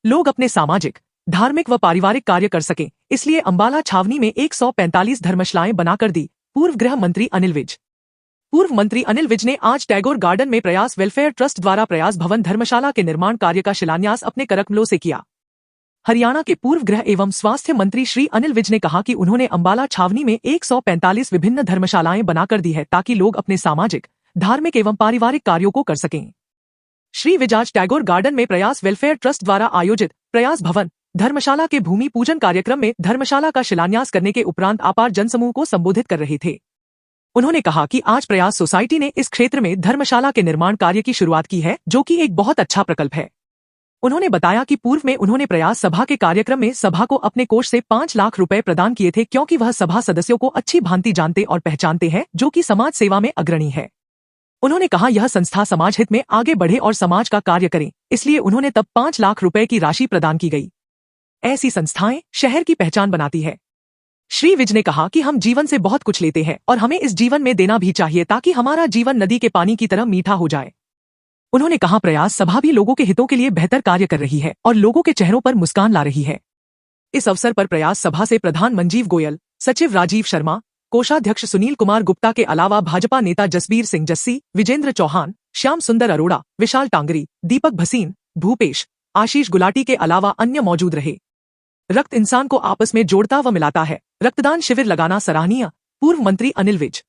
लोग अपने सामाजिक, धार्मिक व पारिवारिक कार्य कर सकें, इसलिए अंबाला छावनी में 145 धर्मशालाएं बनाकर दी। पूर्व गृह मंत्री अनिल विज। पूर्व मंत्री अनिल विज ने आज टैगोर गार्डन में प्रयास वेलफेयर ट्रस्ट द्वारा प्रयास भवन धर्मशाला के निर्माण कार्य का शिलान्यास अपने करकमलों से किया। हरियाणा के पूर्व गृह एवं स्वास्थ्य मंत्री श्री अनिल विज ने कहा कि उन्होंने अंबाला छावनी में 145 विभिन्न धर्मशालाएं बनाकर दी है ताकि लोग अपने सामाजिक, धार्मिक एवं पारिवारिक कार्यों को कर सकें। श्री विज आज टैगोर गार्डन में प्रयास वेलफेयर ट्रस्ट द्वारा आयोजित प्रयास भवन धर्मशाला के भूमि पूजन कार्यक्रम में धर्मशाला का शिलान्यास करने के उपरांत अपार जनसमूह को संबोधित कर रहे थे। उन्होंने कहा कि आज प्रयास सोसाइटी ने इस क्षेत्र में धर्मशाला के निर्माण कार्य की शुरुआत की है, जो कि एक बहुत अच्छा प्रकल्प है। उन्होंने बताया कि पूर्व में उन्होंने प्रयास सभा के कार्यक्रम में सभा को अपने कोष से 5 लाख रुपए प्रदान किए थे, क्योंकि वह सभा सदस्यों को अच्छी भांति जानते और पहचानते हैं, जो कि समाज सेवा में अग्रणी है। उन्होंने कहा यह संस्था समाज हित में आगे बढ़े और समाज का कार्य करे, इसलिए उन्होंने तब 5 लाख रुपए की राशि प्रदान की गई। ऐसी संस्थाएं शहर की पहचान बनाती है। श्री विज ने कहा कि हम जीवन से बहुत कुछ लेते हैं और हमें इस जीवन में देना भी चाहिए ताकि हमारा जीवन नदी के पानी की तरह मीठा हो जाए। उन्होंने कहा प्रयास सभा भी लोगों के हितों के लिए बेहतर कार्य कर रही है और लोगों के चेहरों पर मुस्कान ला रही है। इस अवसर पर प्रयास सभा से प्रधान मंजीव गोयल, सचिव राजीव शर्मा, कोषाध्यक्ष सुनील कुमार गुप्ता के अलावा भाजपा नेता जसबीर सिंह जस्सी, विजेंद्र चौहान, श्याम सुंदर अरोड़ा, विशाल टांगरी, दीपक भसीन, भूपेश, आशीष गुलाटी के अलावा अन्य मौजूद रहे। रक्त इंसान को आपस में जोड़ता व मिलाता है, रक्तदान शिविर लगाना सराहनीय। पूर्व मंत्री अनिल विज।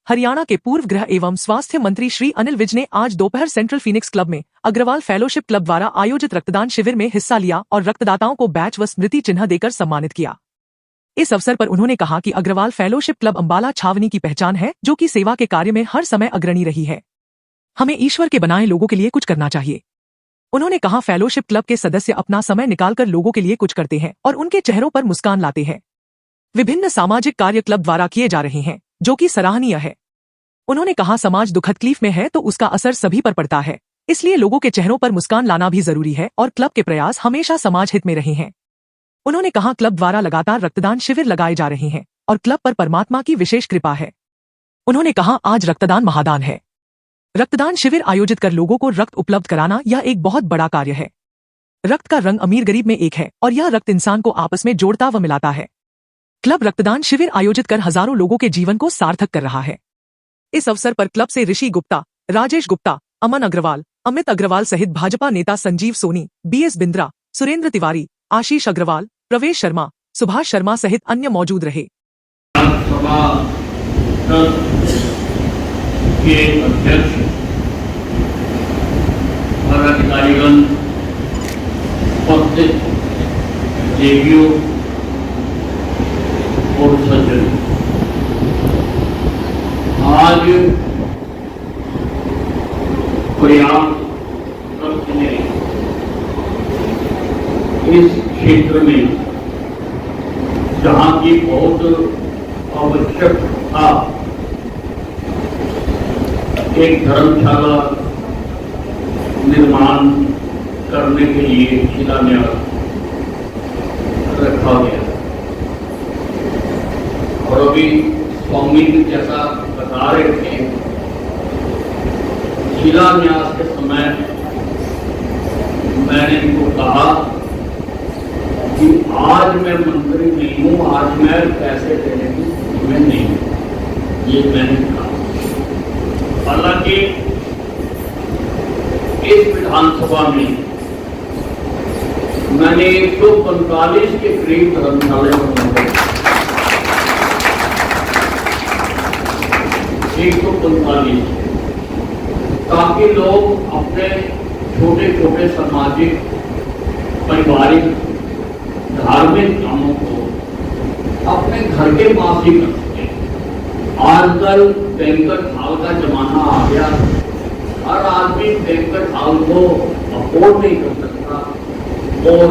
हरियाणा के पूर्व गृह एवं स्वास्थ्य मंत्री श्री अनिल विज ने आज दोपहर सेंट्रल फीनिक्स क्लब में अग्रवाल फेलोशिप क्लब द्वारा आयोजित रक्तदान शिविर में हिस्सा लिया और रक्तदाताओं को बैच व स्मृति चिन्ह देकर सम्मानित किया। इस अवसर पर उन्होंने कहा कि अग्रवाल फेलोशिप क्लब अंबाला छावनी की पहचान है, जो कि सेवा के कार्य में हर समय अग्रणी रही है। हमें ईश्वर के बनाए लोगों के लिए कुछ करना चाहिए। उन्होंने कहा फेलोशिप क्लब के सदस्य अपना समय निकालकर लोगों के लिए कुछ करते हैं और उनके चेहरों पर मुस्कान लाते हैं। विभिन्न सामाजिक कार्य क्लब द्वारा किए जा रहे हैं, जो कि सराहनीय है। उन्होंने कहा समाज दुखद तकलीफ में है तो उसका असर सभी पर पड़ता है, इसलिए लोगों के चेहरों पर मुस्कान लाना भी जरूरी है और क्लब के प्रयास हमेशा समाज हित में रहे हैं। उन्होंने कहा क्लब द्वारा लगातार रक्तदान शिविर लगाए जा रहे हैं और क्लब पर परमात्मा की विशेष कृपा है। उन्होंने कहा आज रक्तदान महादान है। रक्तदान शिविर आयोजित कर लोगों को रक्त उपलब्ध कराना यह एक बहुत बड़ा कार्य है। रक्त का रंग अमीर गरीब में एक है और यह रक्त इंसान को आपस में जोड़ता व मिलाता है। क्लब रक्तदान शिविर आयोजित कर हजारों लोगों के जीवन को सार्थक कर रहा है। इस अवसर पर क्लब से ऋषि गुप्ता, राजेश गुप्ता, अमन अग्रवाल, अमित अग्रवाल सहित भाजपा नेता संजीव सोनी, बीएस बिंद्रा, सुरेंद्र तिवारी, आशीष अग्रवाल, प्रवेश शर्मा, सुभाष शर्मा सहित अन्य मौजूद रहे। के अध्यक्ष और अधिकारीगण, उपस्थित देवियों और सज्जन, आज प्रयास ट्रस्ट ने इस क्षेत्र में जहाँ की बहुत आवश्यक था एक धर्मशाला निर्माण करने के लिए शिलान्यास रखा गया। और अभी स्वामी जी जैसा बता रहे थे, शिलान्यास के समय मैंने इनको कहा कि आज मैं मंत्री नहीं हूं, आज मैं पैसे देने की मैं नहीं हूं, ये मैंने कहा। हालांकि इस विधानसभा में मैंने 145 के करीब धर्मशाला बनाए, 145, ताकि लोग अपने छोटे छोटे सामाजिक, पारिवारिक, धार्मिक कामों को अपने घर के पास ही कर सके। आजकल बैंक्वेट हॉल का जमाना आ गया, हर आदमी बैंक्वेट हॉल को अफोर्ड नहीं कर सकता और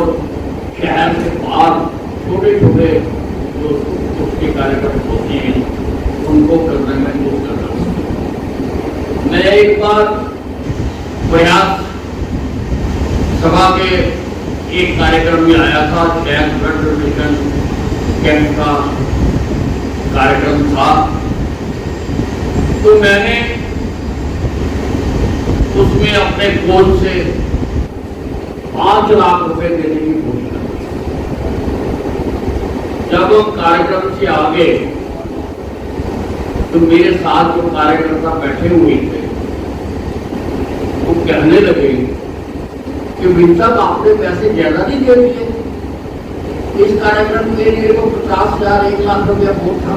शहर से बाहर छोटे छोटे जो उसके कार्यक्रम होते हैं उनको करने में वो कर रहा हूँ। मैं एक बार प्रयास सभा के एक कार्यक्रम में आया था, टैक्स ब्लड डोनेशन कैंप का कार्यक्रम था, तो मैंने उसमें अपने कोच से 5 लाख रुपए देने की घोषणा की। जब हम कार्यक्रम से आगे तो मेरे साथ जो कार्यकर्ता बैठे हुए थे वो कहने लगे कि विन साहब आपने पैसे ज्यादा नहीं दे दिए, इस कार्यक्रम के लिए तो 50,000 1 लाख रुपया बहुत था।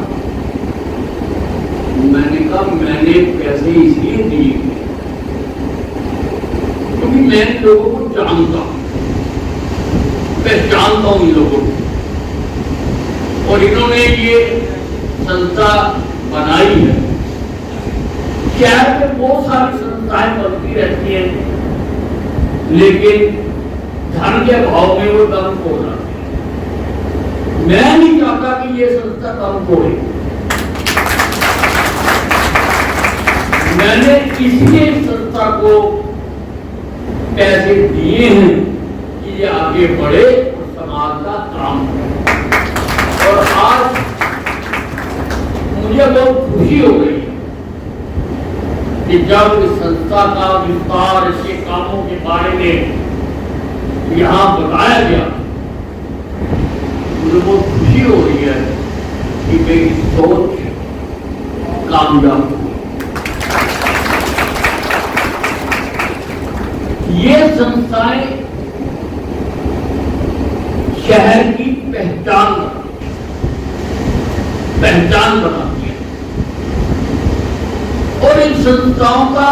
मैंने कहा मैंने पैसे इसलिए दिए क्योंकि मैं इन लोगों को जानता हूं, पहचानता हूं इन लोगों को, और इन्होंने ये संस्था बनाई है। शहर में बहुत सारी संस्थाएं बनती रहती हैं, लेकिन धन के अभाव में वो दम तोड़ जाती है। मैं नहीं चाहता कि ये संस्था दम तोड़े। मैंने इसलिए इस संस्था को पैसे दिए हैं कि ये आगे बढ़े और समाज का काम करे। और आज मुझे बहुत खुशी हो गई कि जब इस संस्था का विस्तार, इसके कामों के बारे में यहां बताया गया, मुझे बहुत खुशी हो रही है कि मेरी सोच कामयाब हुई। ये संस्थाएं शहर की पहचान बनाती है, और इन संस्थाओं का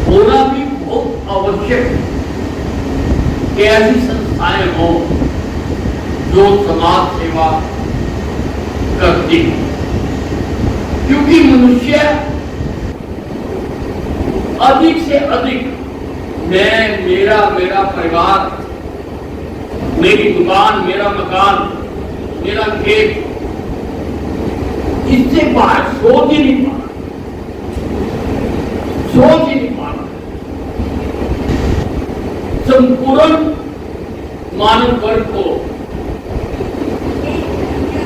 होना भी बहुत आवश्यक है कि ऐसी संस्थाएं हों जो समाज सेवा करती हैं, क्योंकि मनुष्य अधिक से अधिक मेरा परिवार, मेरी दुकान, मेरा मकान, मेरा खेत, इससे बाहर सोच ही नहीं पा रहा। संपूर्ण मानव वर्ग को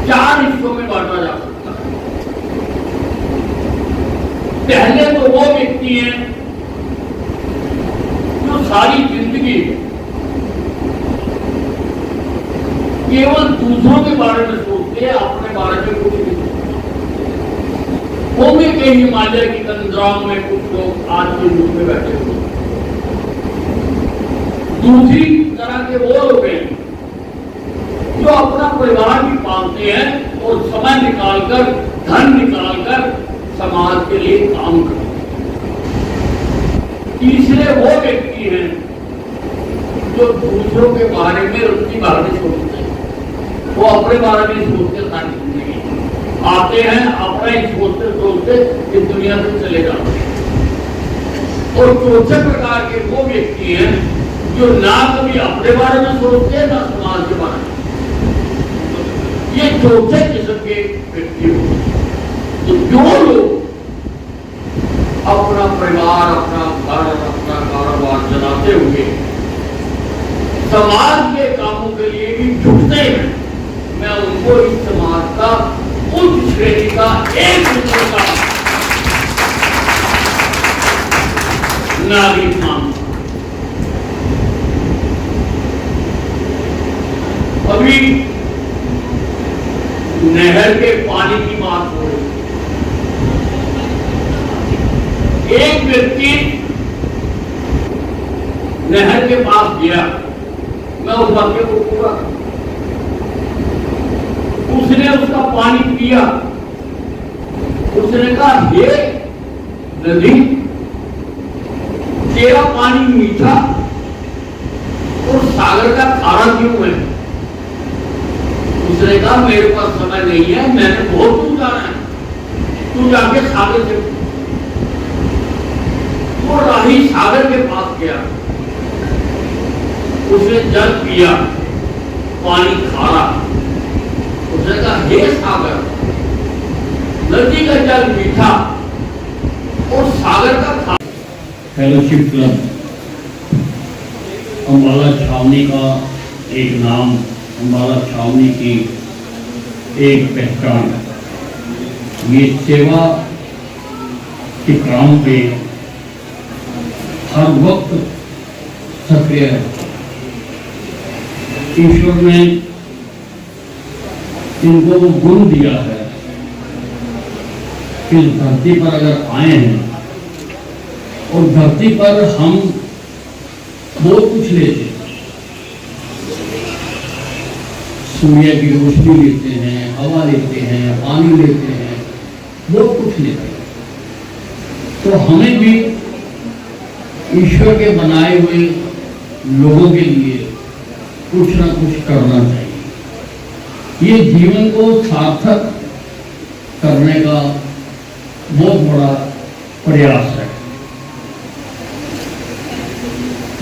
4 हिस्सों में बांटा जा सकता है। पहले तो वो व्यक्ति हैं जो सारी जिंदगी केवल दूसरों के बारे में सोचते हैं, अपने बारे में कुछ नहीं सोचते। वो भी कहीं हिमालय की तंद्राओं में कुछ लोग आज के युग में बैठे हुए। दूसरी तरह के वो लोग हैं जो अपना परिवार भी पालते हैं और समय निकालकर, धन निकालकर समाज के लिए काम करते हैं। तीसरे वो व्यक्ति हैं जो दूसरों के बारे में रुचि बारे में सोचते हैं, वो अपने बारे में सोचते सारी जिंदगी आते हैं, अपना ही सोचते सोचते इस दुनिया से चले जाते हैं। और चौथे प्रकार के वो व्यक्ति हैं जो ना कभी अपने बारे में सोचते हैं, ना समाज के बारे में। ये चौथे किस्म के व्यक्ति होते हैं। तो जो लोग अपना परिवार, अपना घर, अपना कारोबार चलाते हुए समाज के कामों के लिए भी जुटते हैं, मैं उनको इस समाज का उच्च श्रेणी का एक दूसरे का नागरिक मानता हूं। अभी नहर के पानी की बात हो रही, एक व्यक्ति नहर के पास गया, मैं उस वाक्य को पूरा, उसने उसका पानी पिया, उसने कहा हे नदी, तेरा पानी मीठा और सागर का खारा क्यों है? उसने कहा मेरे पास समय नहीं है, मैंने बहुत दूर जाना है, तू जाके सागर से। वो राही सागर के पास गया, उसने जल पिया, पानी खारा। उसने कहा हे सागर, नदी का जल मीठा और सागर का खारा। फेलोशिप क्लब अम्बाला छावनी का एक नाम, अम्बाला छावनी की एक पहचान। ये सेवा के काम पे हर वक्त सक्रिय है। ईश्वर ने इनको वो गुण दिया है कि इस धरती पर अगर आए हैं और धरती पर हम बहुत कुछ लेते हैं, सूर्य की रोशनी लेते हैं, हवा लेते हैं, पानी लेते हैं, बहुत कुछ लेते हैं। तो हमें भी ईश्वर के बनाए हुए लोगों के लिए कुछ ना कुछ करना चाहिए। ये जीवन को सार्थक करने का बहुत बड़ा प्रयास है।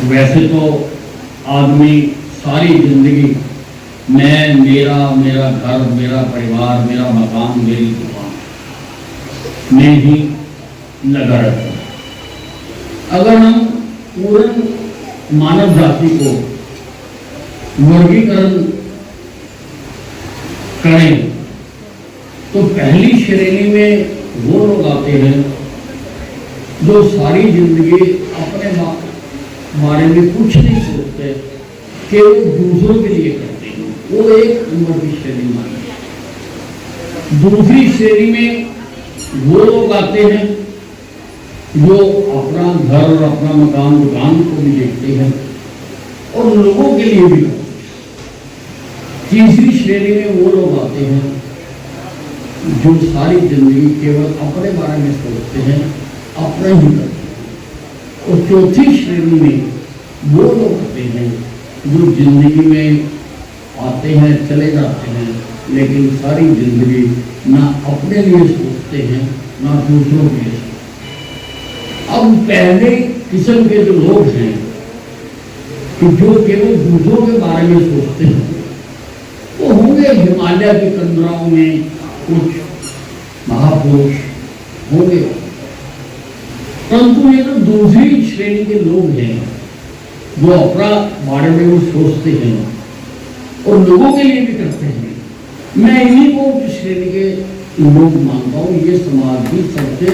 वैसे तो आदमी सारी जिंदगी मैं, मेरा घर, मेरा परिवार, मेरा मकान, मेरी दुकान में ही लगा रहता है। अगर हम पूर्ण मानव जाति को वर्गीकरण करें तो पहली श्रेणी में वो लोग आते हैं जो सारी जिंदगी अपने बारे में कुछ नहीं सोचते, केवल दूसरों के लिए करते हैं। वो एक नंबर की श्रेणी मानी। दूसरी श्रेणी में वो लोग आते हैं जो अपना घर, अपना मकान, दुकान को भी देखते हैं और लोगों के लिए भी करते हैं। तीसरी श्रेणी में वो लोग आते हैं जो सारी जिंदगी केवल अपने बारे में सोचते हैं, अपना ही करते हैं। और चौथी श्रेणी में वो लोग आते हैं जो जिंदगी में आते हैं, चले जाते हैं, लेकिन सारी जिंदगी ना अपने लिए सोचते हैं ना दूसरों के लिए सोचते। अब पहले किस्म के जो लोग हैं कि जो केवल दूसरों के बारे में सोचते हैं, वो होंगे हिमालय की कंदराओं में कुछ महापुरुष होंगे। परंतु ये जो दूसरी श्रेणी के लोग हैं जो अपना बारे में वो सोचते हैं और लोगों के लिए भी करते हैं, मैं इन्हीं को उच्च श्रेणी के लोग मानता हूँ। ये समाज की सबसे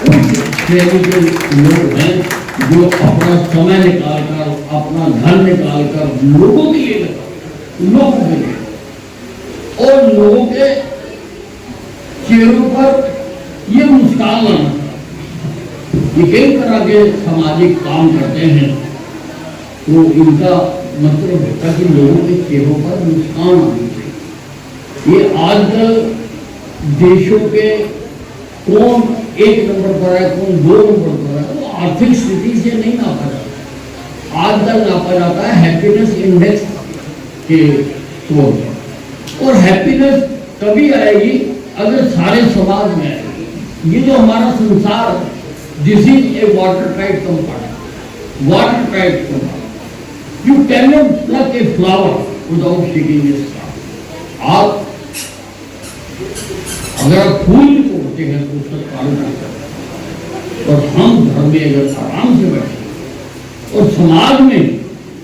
उच्च श्रेणी के लोग हैं जो अपना समय निकालकर, अपना धन निकालकर लोगों के लिए लगाते, लोगों के लिए, और लोगों के चेहरों पर ये मुस्कान लाना। ये कई तरह के सामाजिक काम करते हैं तो इनका मतलब होता कि लोगों के चेहरों पर मुस्कान आनी चाहिए। ये आजकल देशों के कौन एक नंबर पर है, कौन 2 नंबर पर है, वो आर्थिक स्थिति से नहीं नापा जाता। आजकल नापा जाता है हैप्पीनेस इंडेक्स के तौर पर। और हैप्पीनेस तभी आएगी अगर सारे समाज में आएगी। ये जो हमारा संसार, this is a water tight compartment, water tight compartment. You can not pluck a flower without shaking its stem. आप अगर आप फूल भी तोड़ते हैं तो उसका पालन करते हैं, और हम घर में अगर आराम से बैठे और समाज में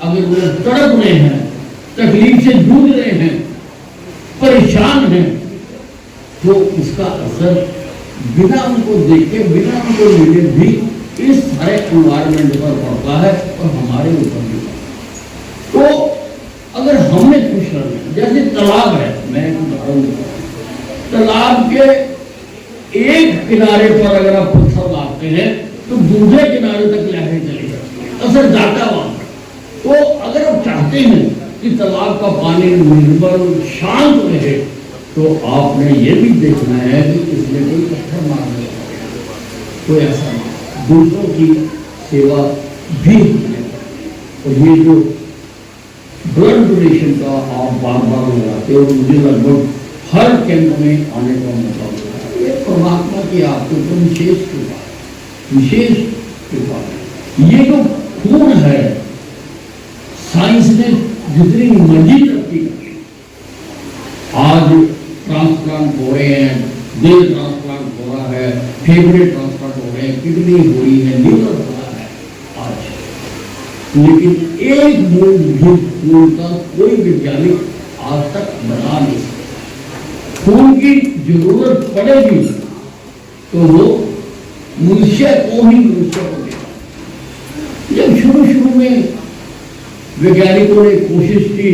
अगर वो तड़प रहे हैं, तकलीफ से जूझ रहे हैं, परेशान हैं, तो इसका असर बिना उनको देखे, बिना उनको मिले भी इस सारे एनवायरमेंट पर पड़ता है और हमारे ऊपर भी पड़ता है। तो अगर हमने खुश रहना, जैसे तालाब है, मैं एक उदाहरण देता हूं, तालाब के एक किनारे पर अगर आप पत्थर मारते हैं तो दूसरे किनारे तक लहरें चली जाती है, असर जाता वहां। तो अगर आप चाहते हैं कि तालाब का पानी निर्मल शांत रहे तो आपने ये भी देखना है कि इसमें कोई पत्थर मारने लगा, तो ऐसा नहीं। दूसरों की सेवा भी होती है। और ये जो ब्लड डोनेशन का आप बार बार लगाते हो, मुझे लगभग हर कैंप में आने का मौका मिलता है। ये परमात्मा की आपके ऊपर विशेष कृपा, विशेष कृपा। ये जो खून है, साइंस ने जितनी मर्जी तरक्की की, आज ट्रांसप्लांट हो रहे हैं, दिल ट्रांसप्लांट हो रहा है, फेफड़े ट्रांसप्लांट हो रहे हैं, किडनी हो रही है, लीवर हो रहा है आज। लेकिन एक मूल भी खून का कोई वैज्ञानिक आज तक बना नहीं सकता। खून की जरूरत पड़ेगी तो वो मनुष्य को ही मनुष्य को देगा। जब शुरू शुरू में वैज्ञानिकों ने कोशिश की,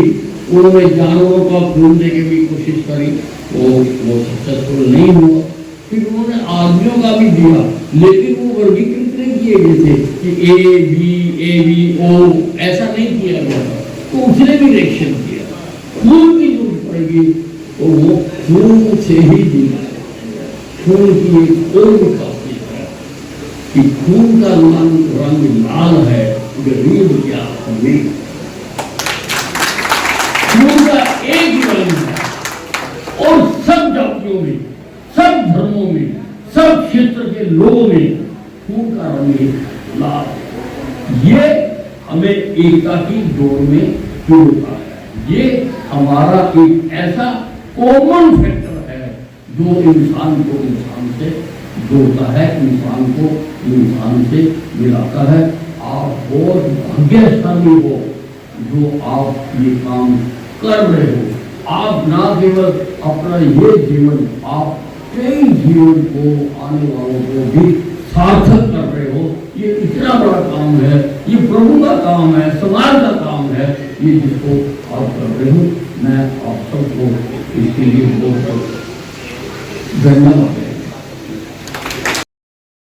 उन्होंने जानवरों का खून दे के भी कोशिश करी, वो सक्सेसफुल नहीं हुआ। फिर उन्होंने आदमियों का भी दिया, लेकिन वो वर्गीकृत नहीं किए गए थे कि ए बी ओ, ऐसा नहीं किया गया था। तो उसने भी रिएक्शन किया। खून की जरूरत पड़ेगी तो वो खून से ही दिया। खून की एक और भी खासियत है कि खून का रंग लाल है, गरीब क्या नहीं। खून का एक ही रंग है और सब जातियों में, सब धर्मों में, सब क्षेत्र के लोगों में खून का रंग एक लाल है। ये हमें एकता की दौड़ में जोड़ता है। ये हमारा एक ऐसा कॉमन फैक्टर है जो इंसान को इंसान से जोड़ता है, इंसान को इंसान से मिलाता है। आप बहुत भाग्यशाली हो जो आप ये काम कर रहे हो। आप ना केवल अपना ये जीवन, आप कई जीवन को, आने वालों को भी सार्थक कर रहे हो। ये इतना बड़ा काम है, ये प्रभु का काम है, समाज का काम है, ये जिसको आप कर रहे हो। मैं आप सबको इसके लिए बहुत धन्यवाद।